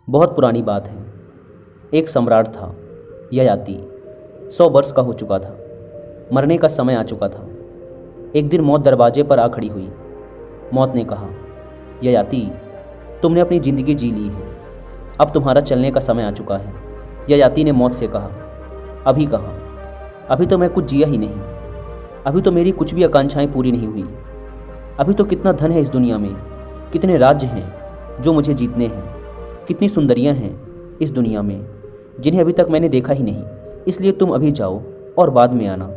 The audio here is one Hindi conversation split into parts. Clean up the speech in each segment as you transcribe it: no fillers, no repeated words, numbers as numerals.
बहुत पुरानी बात है। एक सम्राट था, ययाति। 100 वर्ष का हो चुका था। मरने का समय आ चुका था। एक दिन मौत दरवाजे पर आ खड़ी हुई। मौत ने कहा, ययाति, तुमने अपनी ज़िंदगी जी ली है, अब तुम्हारा चलने का समय आ चुका है। ययाति ने मौत से कहा, अभी कहाँ? अभी तो मैं कुछ जिया ही नहीं। अभी तो मेरी कुछ भी आकांक्षाएं पूरी नहीं हुई। अभी तो कितना धन है इस दुनिया में, कितने राज्य हैं जो मुझे जीतने हैं, कितनी सुंदरियां हैं इस दुनिया में जिन्हें अभी तक मैंने देखा ही नहीं। इसलिए तुम अभी जाओ और बाद में आना।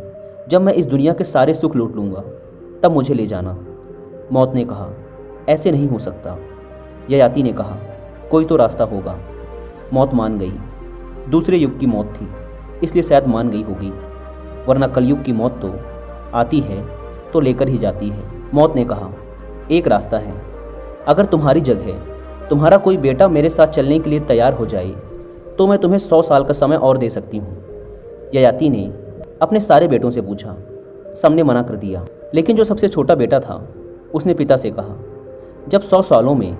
जब मैं इस दुनिया के सारे सुख लूट लूँगा तब मुझे ले जाना। मौत ने कहा, ऐसे नहीं हो सकता। ययाति ने कहा, कोई तो रास्ता होगा। मौत मान गई। दूसरे युग की मौत थी, इसलिए शायद मान गई होगी, वरना कलयुग की मौत तो आती है तो लेकर ही जाती है। मौत ने कहा, एक रास्ता है। अगर तुम्हारी जगह तुम्हारा कोई बेटा मेरे साथ चलने के लिए तैयार हो जाए तो मैं तुम्हें 100 साल का समय और दे सकती हूँ। ययाति ने अपने सारे बेटों से पूछा। सबने मना कर दिया, लेकिन जो सबसे छोटा बेटा था उसने पिता से कहा, जब 100 सालों में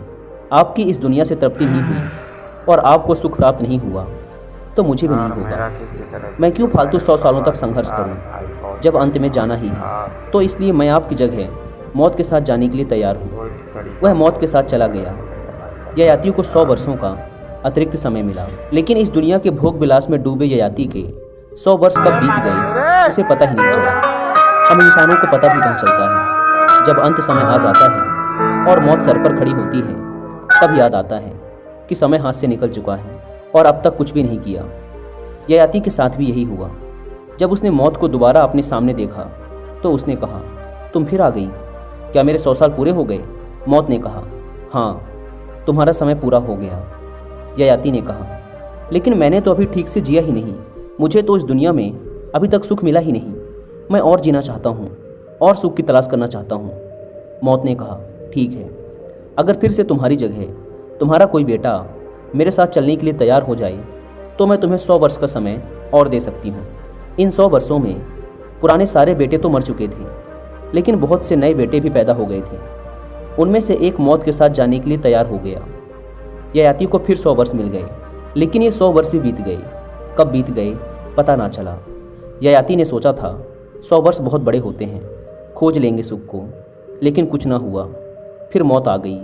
आपकी इस दुनिया से तृप्ति नहीं हुई और आपको सुख प्राप्त नहीं हुआ तो मुझे भी नहीं होगा। मैं क्यों फालतू 100 सालों तक संघर्ष करूं जब अंत में जाना ही है। तो इसलिए मैं आपकी जगह मौत के साथ जाने के लिए तैयार हूँ। वह मौत के साथ चला गया। ययाति को 100 वर्षों का अतिरिक्त समय मिला, लेकिन इस दुनिया के भोग विलास में डूबे ययाति के 100 वर्ष कब बीत गए उसे पता ही नहीं चला। हम इंसानों को पता भी कहाँ चलता है। जब अंत समय आ जाता है और मौत सर पर खड़ी होती है तब याद आता है कि समय हाथ से निकल चुका है और अब तक कुछ भी नहीं किया। ययाति के साथ भी यही हुआ। जब उसने मौत को दोबारा अपने सामने देखा तो उसने कहा, तुम फिर आ गई? क्या मेरे 100 साल पूरे हो गए? मौत ने कहा, हाँ, तुम्हारा समय पूरा हो गया। ययाति ने कहा, लेकिन मैंने तो अभी ठीक से जिया ही नहीं। मुझे तो इस दुनिया में अभी तक सुख मिला ही नहीं। मैं और जीना चाहता हूँ और सुख की तलाश करना चाहता हूँ। मौत ने कहा, ठीक है, अगर फिर से तुम्हारी जगह तुम्हारा कोई बेटा मेरे साथ चलने के लिए तैयार हो जाए तो मैं तुम्हें 100 वर्ष का समय और दे सकती हूँ। इन 100 वर्षों में पुराने सारे बेटे तो मर चुके थे, लेकिन बहुत से नए बेटे भी पैदा हो गए थे। उनमें से एक मौत के साथ जाने के लिए तैयार हो गया। ययाति को फिर 100 वर्ष मिल गए, लेकिन ये 100 वर्ष भी बीत गए। कब बीत गए पता ना चला। ययाति ने सोचा था 100 वर्ष बहुत बड़े होते हैं, खोज लेंगे सुख को, लेकिन कुछ ना हुआ। फिर मौत आ गई।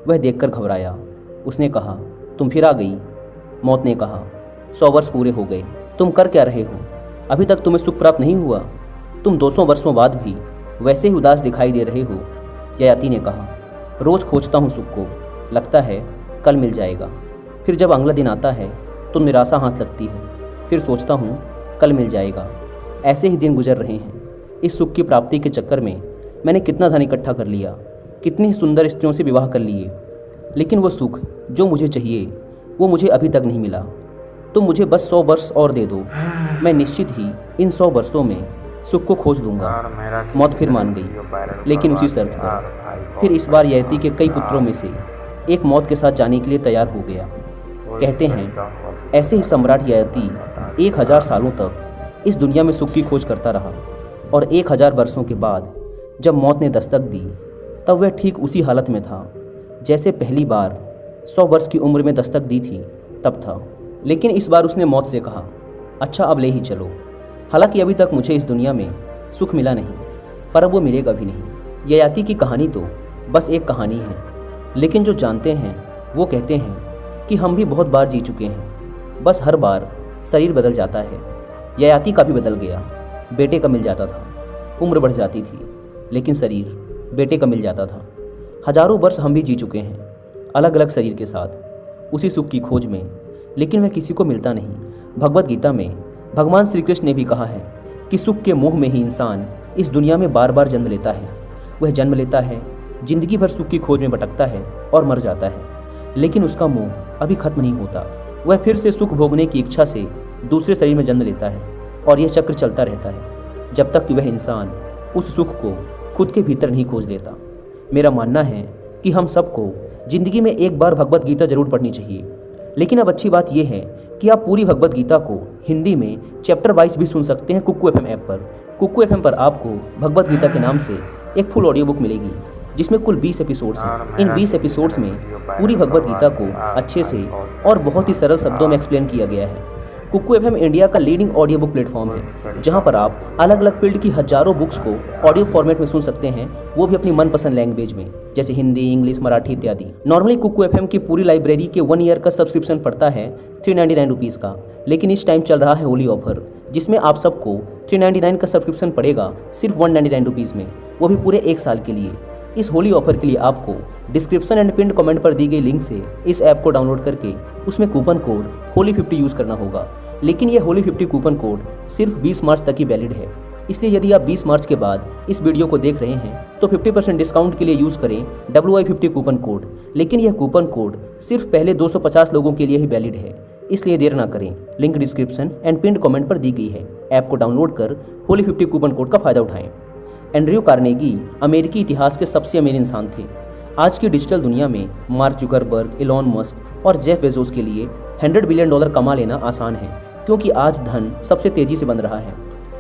वह देखकर घबराया। उसने कहा, तुम फिर आ गई? मौत ने कहा, 100 वर्ष पूरे हो गए। तुम कर क्या रहे हो? अभी तक तुम्हें सुख प्राप्त नहीं हुआ? तुम 200 वर्षों बाद भी वैसे ही उदास दिखाई दे रहे हो। ययाति ने कहा, रोज़ खोजता हूँ सुख को, लगता है कल मिल जाएगा। फिर जब अगला दिन आता है तो निराशा हाथ लगती है। फिर सोचता हूँ कल मिल जाएगा। ऐसे ही दिन गुजर रहे हैं। इस सुख की प्राप्ति के चक्कर में मैंने कितना धन इकट्ठा कर लिया, कितनी सुंदर स्त्रियों से विवाह कर लिए, लेकिन वो सुख जो मुझे चाहिए वो मुझे अभी तक नहीं मिला। तो मुझे बस 100 वर्ष और दे दो, मैं निश्चित ही इन 100 वर्षों में सुख को खोज लूँगा। मौत फिर मान गई, लेकिन उसी शर्त पर। फिर इस बार ययाति के कई पुत्रों में से एक मौत के साथ जाने के लिए तैयार हो गया। कहते हैं ऐसे ही सम्राट ययाति 1000 सालों तक इस दुनिया में सुख की खोज करता रहा, और 1000 वर्षों के बाद जब मौत ने दस्तक दी तब वह ठीक उसी हालत में था जैसे पहली बार 100 वर्ष की उम्र में दस्तक दी थी तब था। लेकिन इस बार उसने मौत से कहा, अच्छा अब ले ही चलो। हालांकि अभी तक मुझे इस दुनिया में सुख मिला नहीं, पर अब वो मिलेगा भी नहीं। ययाति की कहानी तो बस एक कहानी है, लेकिन जो जानते हैं वो कहते हैं कि हम भी बहुत बार जी चुके हैं। बस हर बार शरीर बदल जाता है। ययाति का भी बदल गया। बेटे का मिल जाता था, उम्र बढ़ जाती थी, लेकिन शरीर बेटे का मिल जाता था। हजारों वर्ष हम भी जी चुके हैं, अलग अलग शरीर के साथ, उसी सुख की खोज में, लेकिन वह किसी को मिलता नहीं। भगवत गीता में भगवान श्री कृष्ण ने भी कहा है कि सुख के मोह में ही इंसान इस दुनिया में बार बार जन्म लेता है। वह जन्म लेता है, जिंदगी भर सुख की खोज में भटकता है और मर जाता है, लेकिन उसका मोह अभी खत्म नहीं होता। वह फिर से सुख भोगने की इच्छा से दूसरे शरीर में जन्म लेता है, और यह चक्र चलता रहता है जब तक कि वह इंसान उस सुख को खुद के भीतर नहीं खोज लेता। मेरा मानना है कि हम सबको ज़िंदगी में एक बार भगवत गीता जरूर पढ़नी चाहिए। लेकिन अब अच्छी बात यह है कि आप पूरी भगवत गीता को हिंदी में चैप्टर वाइज भी सुन सकते हैं कुकू FM ऐप पर। कुकू FM पर आपको भगवत गीता के नाम से एक फुल ऑडियो बुक मिलेगी। जिसमें कुल 20 एपिसोड्स हैं। इन 20 एपिसोड्स में पूरी भगवत गीता को अच्छे से और बहुत ही सरल शब्दों में एक्सप्लेन किया गया है। कुकू एफएम इंडिया का लीडिंग ऑडियो बुक प्लेटफॉर्म है, जहां पर आप अलग अलग फील्ड की हजारों बुक्स को ऑडियो फॉर्मेट में सुन सकते हैं, वो भी अपनी मनपसंद लैंग्वेज में, जैसे हिंदी, इंग्लिश, मराठी इत्यादि। नॉर्मली कुकू एफएम की पूरी लाइब्रेरी के 1 ईयर का सब्सक्रिप्शन पड़ता है 399 रुपीज़ का, लेकिन इस टाइम चल रहा है होली ऑफर, जिसमें आप सबको 399 का सब्सक्रिप्शन पड़ेगा सिर्फ 199 रुपीज़ में, वो भी पूरे 1 साल के लिए। इस होली ऑफर के लिए आपको डिस्क्रिप्शन एंड पिन कमेंट पर दी गई लिंक से इस ऐप को डाउनलोड करके उसमें कूपन कोड होली50 यूज़ करना होगा। लेकिन यह होली50 कूपन कोड सिर्फ 20 मार्च तक ही वैलिड है, इसलिए यदि आप 20 मार्च के बाद इस वीडियो को देख रहे हैं तो 50% डिस्काउंट के लिए यूज़ करें WI50 कूपन कोड। लेकिन यह कूपन कोड सिर्फ पहले 250 लोगों के लिए ही वैलिड है, इसलिए देर ना करें। Link description and pin comment पर दी गई है। ऐप को डाउनलोड कर होली50 कूपन कोड का फ़ायदा उठाएं। एंड्रयू कार्नेगी अमेरिकी इतिहास के सबसे अमीर इंसान थे। आज की डिजिटल दुनिया में मार्क जुकरबर्ग, एलोन मस्क और जेफ बेजोस के लिए $100 बिलियन कमा लेना आसान है, क्योंकि आज धन सबसे तेज़ी से बन रहा है।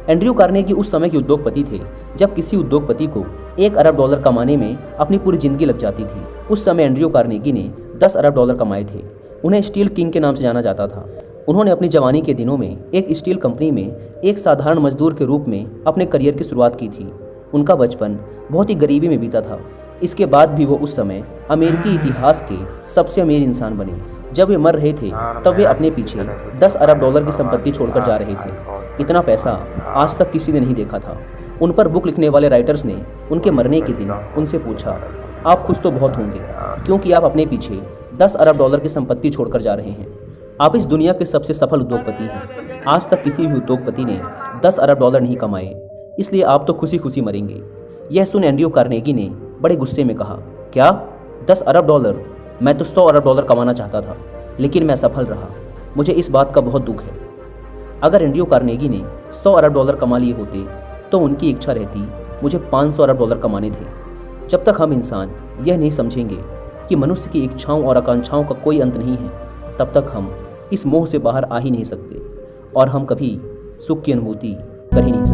एंड्रयू कार्नेगी उस समय के उद्योगपति थे जब किसी उद्योगपति को $1 अरब कमाने में अपनी पूरी ज़िंदगी लग जाती थी। उस समय एंड्रयू कार्नेगी ने $10 अरब कमाए थे। उन्हें स्टील किंग के नाम से जाना जाता था। उन्होंने अपनी जवानी के दिनों में एक स्टील कंपनी में एक साधारण मजदूर के रूप में अपने करियर की शुरुआत की थी। उनका बचपन बहुत ही गरीबी में बीता था। इसके बाद भी वो उस समय अमेरिकी इतिहास के सबसे अमीर इंसान बने। जब वे मर रहे थे तब वे अपने पीछे $10 अरब की संपत्ति छोड़कर जा रहे थे। इतना पैसा आज तक किसी ने नहीं देखा था। उन पर बुक लिखने वाले राइटर्स ने उनके मरने के दिन उनसे पूछा, आप खुश तो बहुत होंगे क्योंकि आप अपने पीछे $10 अरब की संपत्ति छोड़कर जा रहे हैं। आप इस दुनिया के सबसे सफल उद्योगपति हैं। आज तक किसी भी उद्योगपति ने $10 अरब नहीं कमाए, इसलिए आप तो खुशी खुशी मरेंगे। यह सुन एंड्रयू कार्नेगी ने बड़े गुस्से में कहा, क्या $10 अरब? मैं तो $100 अरब कमाना चाहता था, लेकिन मैं सफल रहा। मुझे इस बात का बहुत दुख है। अगर एंड्रयू कार्नेगी ने $100 अरब कमा लिए होते तो उनकी इच्छा रहती मुझे $500 अरब कमाने थे। जब तक हम इंसान यह नहीं समझेंगे कि मनुष्य की इच्छाओं और आकांक्षाओं का कोई अंत नहीं है, तब तक हम इस मोह से बाहर आ ही नहीं सकते और हम कभी सुख की अनुभूति कर ही नहीं